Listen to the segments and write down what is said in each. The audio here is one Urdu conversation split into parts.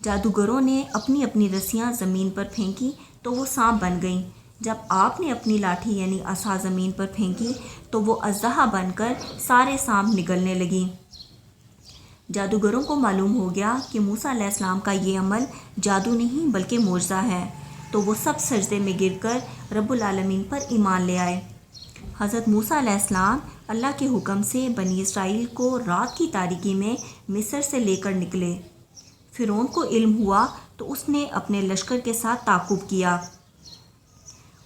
جادوگروں نے اپنی اپنی رسیاں زمین پر پھینکی تو وہ سانپ بن گئیں۔ جب آپ نے اپنی لاٹھی یعنی عصا زمین پر پھینکی تو وہ اژدہا بن کر سارے سانپ نگلنے لگیں۔ جادوگروں کو معلوم ہو گیا کہ موسیٰ علیہ السلام کا یہ عمل جادو نہیں بلکہ معجزہ ہے، تو وہ سب سجدے میں گر کر رب العالمین پر ایمان لے آئے۔ حضرت موسیٰ علیہ السلام اللہ کے حکم سے بنی اسرائیل کو رات کی تاریکی میں مصر سے لے کر نکلے۔ فرعون کو علم ہوا تو اس نے اپنے لشکر کے ساتھ تعاقب کیا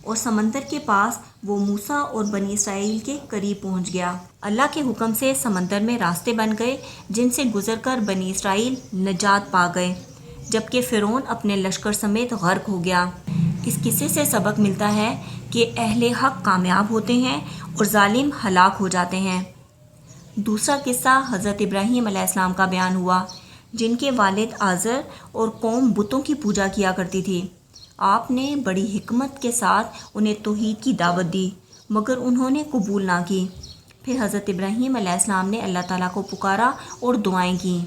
اور سمندر کے پاس وہ موسیٰ اور بنی اسرائیل کے قریب پہنچ گیا۔ اللہ کے حکم سے سمندر میں راستے بن گئے جن سے گزر کر بنی اسرائیل نجات پا گئے، جبکہ فرعون اپنے لشکر سمیت غرق ہو گیا۔ اس قصے سے سبق ملتا ہے کہ اہل حق کامیاب ہوتے ہیں اور ظالم ہلاک ہو جاتے ہیں۔ دوسرا قصہ حضرت ابراہیم علیہ السلام کا بیان ہوا، جن کے والد آزر اور قوم بتوں کی پوجا کیا کرتی تھی۔ آپ نے بڑی حکمت کے ساتھ انہیں توحید کی دعوت دی، مگر انہوں نے قبول نہ کی۔ پھر حضرت ابراہیم علیہ السلام نے اللہ تعالیٰ کو پکارا اور دعائیں کیں۔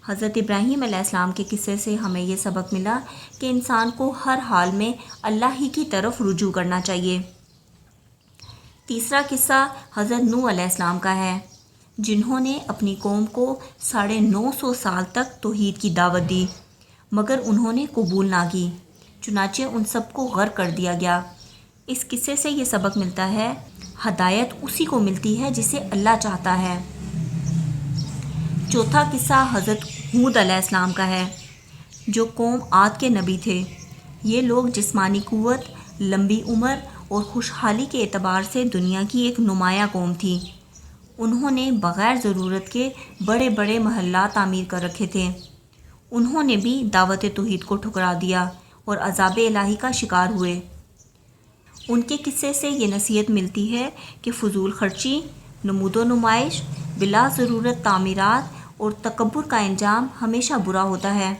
حضرت ابراہیم علیہ السلام کے قصے سے ہمیں یہ سبق ملا کہ انسان کو ہر حال میں اللہ ہی کی طرف رجوع کرنا چاہیے۔ تیسرا قصہ حضرت نوح علیہ السلام کا ہے، جنہوں نے اپنی قوم کو 950 سال تک توحید کی دعوت دی، مگر انہوں نے قبول نہ کی، چنانچہ ان سب کو غرق کر دیا گیا۔ اس قصے سے یہ سبق ملتا ہے، ہدایت اسی کو ملتی ہے جسے اللہ چاہتا ہے۔ چوتھا قصہ حضرت ہود علیہ السلام کا ہے، جو قوم عاد کے نبی تھے۔ یہ لوگ جسمانی قوت، لمبی عمر اور خوشحالی کے اعتبار سے دنیا کی ایک نمایاں قوم تھی۔ انہوں نے بغیر ضرورت کے بڑے بڑے محلات تعمیر کر رکھے تھے۔ انہوں نے بھی دعوت توحید کو ٹھکرا دیا اور عذاب الہی کا شکار ہوئے۔ ان کے قصے سے یہ نصیحت ملتی ہے کہ فضول خرچی، نمود و نمائش، بلا ضرورت تعمیرات اور تکبر کا انجام ہمیشہ برا ہوتا ہے۔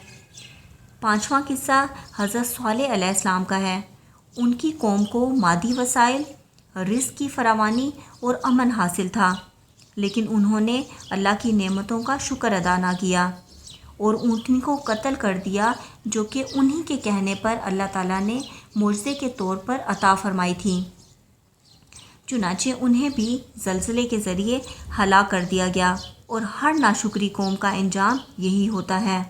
پانچواں قصہ حضرت صالح علیہ السلام کا ہے۔ ان کی قوم کو مادی وسائل، رزق کی فراوانی اور امن حاصل تھا، لیکن انہوں نے اللہ کی نعمتوں کا شکر ادا نہ کیا اور اونٹنی کو قتل کر دیا، جو کہ انہی کے کہنے پر اللہ تعالیٰ نے معجزے کے طور پر عطا فرمائی تھی۔ چنانچہ انہیں بھی زلزلے کے ذریعے ہلاک کر دیا گیا، اور ہر ناشکری قوم کا انجام یہی ہوتا ہے۔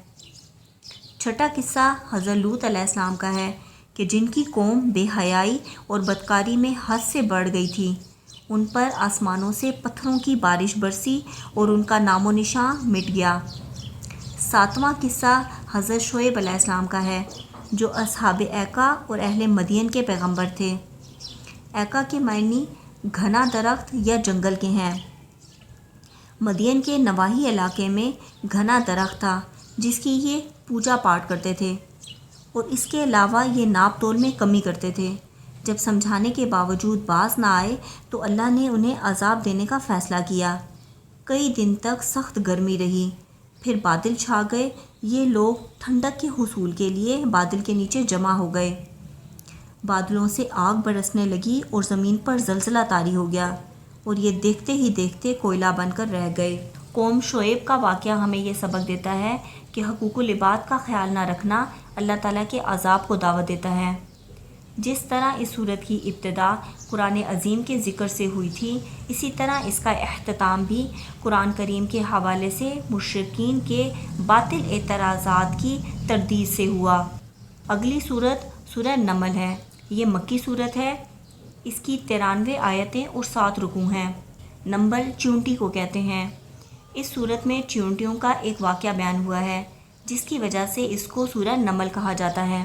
چھٹا قصہ حضرت لوط علیہ السلام کا ہے کہ جن کی قوم بے حیائی اور بدکاری میں حد سے بڑھ گئی تھی، ان پر آسمانوں سے پتھروں کی بارش برسی اور ان کا نام و نشان مٹ گیا۔ ساتواں قصہ حضرت شعیب علیہ السلام کا ہے، جو اصحاب ایکا اور اہل مدین کے پیغمبر تھے۔ ایکا کے معنی گھنا درخت یا جنگل کے ہیں۔ مدین کے نواحی علاقے میں گھنا درخت تھا جس کی یہ پوجا پاٹ کرتے تھے، اور اس کے علاوہ یہ ناپ تول میں کمی کرتے تھے۔ جب سمجھانے کے باوجود باز نہ آئے تو اللہ نے انہیں عذاب دینے کا فیصلہ کیا۔ کئی دن تک سخت گرمی رہی، پھر بادل چھا گئے۔ یہ لوگ ٹھنڈک کے حصول کے لیے بادل کے نیچے جمع ہو گئے۔ بادلوں سے آگ برسنے لگی اور زمین پر زلزلہ طاری ہو گیا، اور یہ دیکھتے ہی دیکھتے کوئلہ بن کر رہ گئے۔ قوم شعیب کا واقعہ ہمیں یہ سبق دیتا ہے کہ حقوق العباد کا خیال نہ رکھنا اللہ تعالیٰ کے عذاب کو دعوت دیتا ہے۔ جس طرح اس سورت کی ابتدا قرآن عظیم کے ذکر سے ہوئی تھی، اسی طرح اس کا اختتام بھی قرآن کریم کے حوالے سے مشرکین کے باطل اعتراضات کی تردید سے ہوا۔ اگلی سورت سورہ نمل ہے۔ یہ مکی سورت ہے۔ اس کی 93 آیتیں اور 7 رکوع ہیں۔ نمل چیونٹی کو کہتے ہیں۔ اس سورت میں چیونٹیوں کا ایک واقعہ بیان ہوا ہے، جس کی وجہ سے اس کو سورہ نمل کہا جاتا ہے۔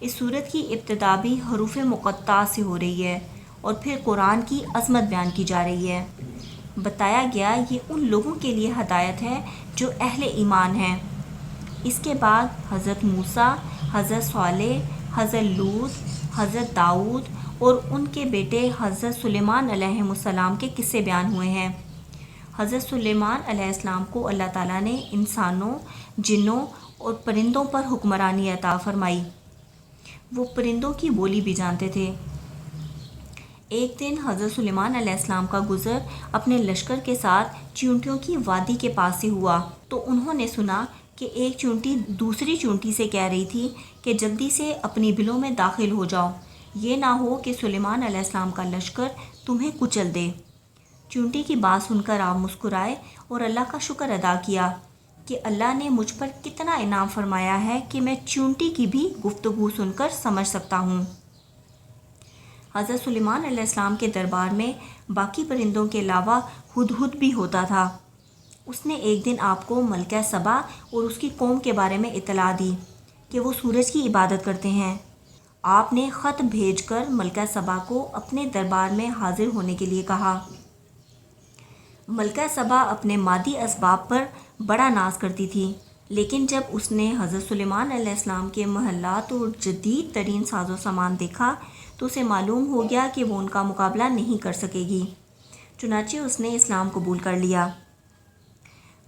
اس سورت کی ابتدا بھی حروف مقطعات سے ہو رہی ہے، اور پھر قرآن کی عظمت بیان کی جا رہی ہے۔ بتایا گیا یہ ان لوگوں کے لیے ہدایت ہے جو اہل ایمان ہیں۔ اس کے بعد حضرت موسیٰ، حضرت صالح، حضرت لوط، حضرت داؤد اور ان کے بیٹے حضرت سلیمان علیہ السلام کے قصے بیان ہوئے ہیں۔ حضرت سلیمان علیہ السلام کو اللہ تعالیٰ نے انسانوں، جنوں اور پرندوں پر حکمرانی عطا فرمائی۔ وہ پرندوں کی بولی بھی جانتے تھے۔ ایک دن حضرت سلیمان علیہ السلام کا گزر اپنے لشکر کے ساتھ چیونٹیوں کی وادی کے پاس سے ہوا، تو انہوں نے سنا کہ کہ ایک چونٹی دوسری چونٹی سے کہہ رہی تھی کہ جلدی سے اپنی بلوں میں داخل ہو جاؤ، یہ نہ ہو کہ سلیمان علیہ السلام کا لشکر تمہیں کچل دے۔ چونٹی کی بات سن کر آپ مسکرائے اور اللہ کا شکر ادا کیا کہ اللہ نے مجھ پر کتنا انعام فرمایا ہے کہ میں چونٹی کی بھی گفتگو سن کر سمجھ سکتا ہوں۔ حضرت سلیمان علیہ السلام کے دربار میں باقی پرندوں کے علاوہ ہدہد بھی ہوتا تھا۔ اس نے ایک دن آپ کو ملکہ سبا اور اس کی قوم کے بارے میں اطلاع دی کہ وہ سورج کی عبادت کرتے ہیں۔ آپ نے خط بھیج کر ملکہ سبا کو اپنے دربار میں حاضر ہونے کے لیے کہا۔ ملکہ سبا اپنے مادی اسباب پر بڑا ناز کرتی تھی، لیکن جب اس نے حضرت سلیمان علیہ السلام کے محلات اور جدید ترین ساز و سامان دیکھا تو اسے معلوم ہو گیا کہ وہ ان کا مقابلہ نہیں کر سکے گی، چنانچہ اس نے اسلام قبول کر لیا۔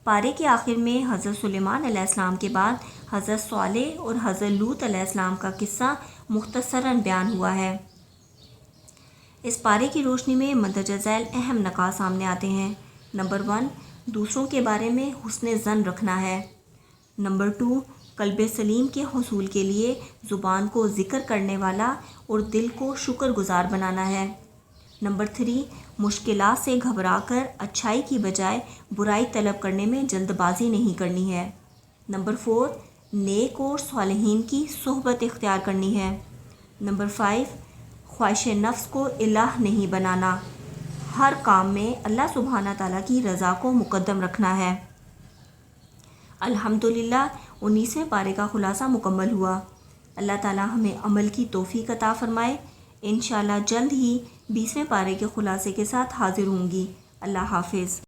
پارے کے آخر میں حضرت سلیمان علیہ السلام کے بعد حضرت صالح اور حضرت لوط علیہ السلام کا قصہ مختصراً بیان ہوا ہے۔ اس پارے کی روشنی میں مندرجہ ذیل اہم نکات سامنے آتے ہیں۔ نمبر 1، دوسروں کے بارے میں حسن ظن رکھنا ہے۔ نمبر 2، قلب سلیم کے حصول کے لیے زبان کو ذکر کرنے والا اور دل کو شکر گزار بنانا ہے۔ نمبر 3، مشکلات سے گھبرا کر اچھائی کی بجائے برائی طلب کرنے میں جلد بازی نہیں کرنی ہے۔ نمبر 4، نیک اور صالحین کی صحبت اختیار کرنی ہے۔ نمبر 5، خواہش نفس کو الہ نہیں بنانا، ہر کام میں اللہ سبحانہ تعالیٰ کی رضا کو مقدم رکھنا ہے۔ الحمدللہ 19ویں پارے کا خلاصہ مکمل ہوا۔ اللہ تعالیٰ ہمیں عمل کی توفیق عطا فرمائے۔ انشاءاللہ جلد ہی 20ویں پارے کے خلاصے کے ساتھ حاضر ہوں گی۔ اللہ حافظ۔